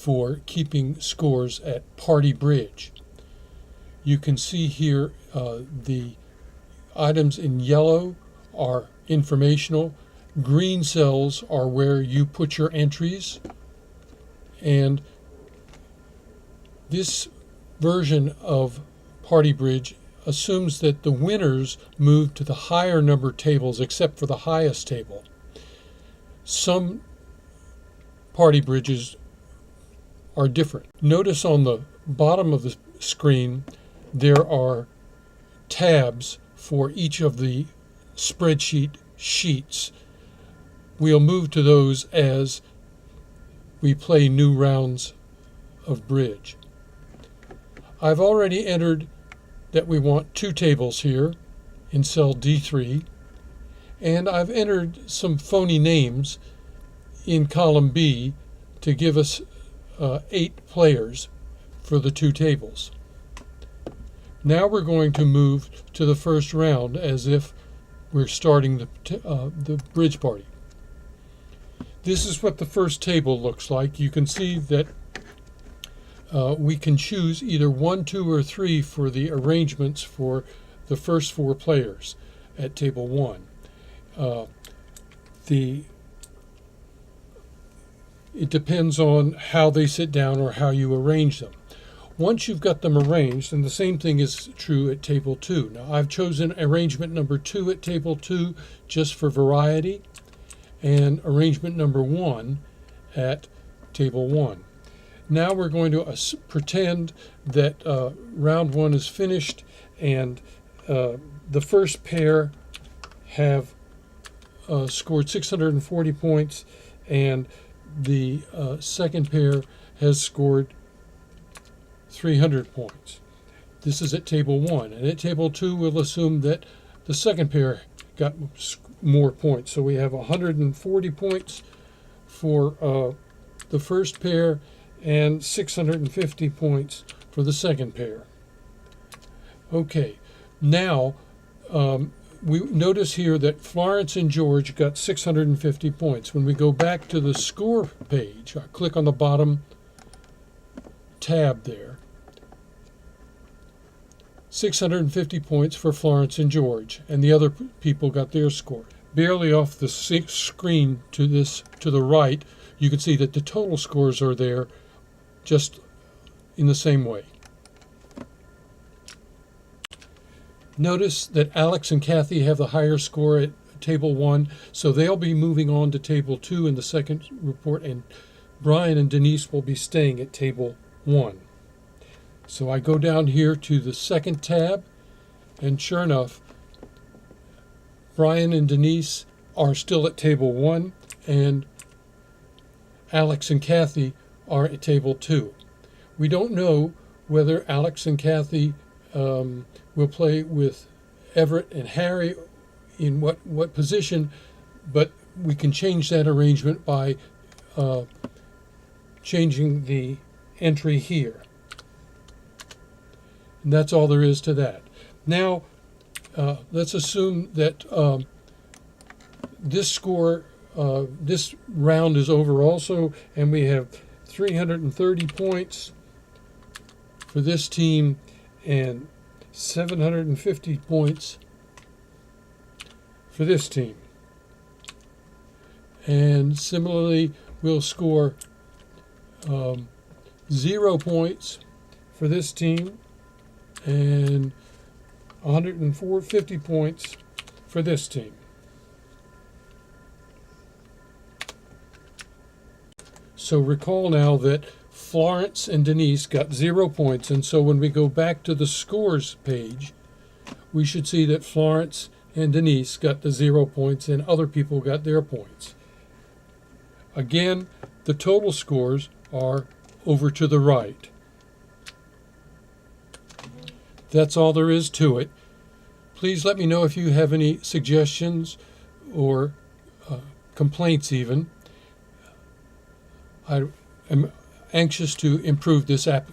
for keeping scores at Party Bridge. You can see here the items in yellow are informational. Green cells are where you put your entries. And this version of Party Bridge assumes that the winners move to the higher number tables except for the highest table. Some Party Bridges are different. Notice on the bottom of the screen there are tabs for each of the spreadsheet sheets. We'll move to those as we play new rounds of bridge. I've already entered that we want 2 tables here in cell D3, and I've entered some phony names in column B to give us 8 players for the 2 tables. Now we're going to move to the first round as if we're starting the bridge party. This is what the first table looks like. You can see that we can choose either 1, 2, or 3 for the arrangements for the first 4 players at table 1. It depends on how they sit down or how you arrange them. Once you've got them arranged, and the same thing is true at table 2. Now I've chosen arrangement number 2 at table 2 just for variety, and arrangement number 1 at table 1. Now we're going to pretend that round 1 is finished, and the first pair have scored 640 points, and the second pair has scored 300 points. This is at table 1. And at table 2, we'll assume that the second pair got more points. So we have 140 points for the first pair and 650 points for the second pair. Okay, now we notice here that Florence and George got 650 points. When we go back to the score page, I click on the bottom tab there. 650 points for Florence and George, and the other people got their score. Barely off the screen to the right, you can see that the total scores are there just in the same way. Notice that Alex and Kathy have the higher score at table 1, so they'll be moving on to table 2 in the second report, and Brian and Denise will be staying at table 1. So I go down here to the second tab, and sure enough, Brian and Denise are still at table 1, and Alex and Kathy are at table 2. We don't know whether Alex and Kathy will play with Everett and Harry in what position, but we can change that arrangement by changing the entry here. And that's all there is to that. Now, let's assume that this score, this round is over also, and we have 330 points for this team and 750 points for this team. And similarly, we'll score 0 points for this team and 150 points for this team. So recall now that Florence and Denise got 0 points, and so when we go back to the scores page, we should see that Florence and Denise got the 0 points and other people got their points. Again, the total scores are over to the right. That's all there is to it. Please let me know if you have any suggestions or complaints even. I am anxious to improve this app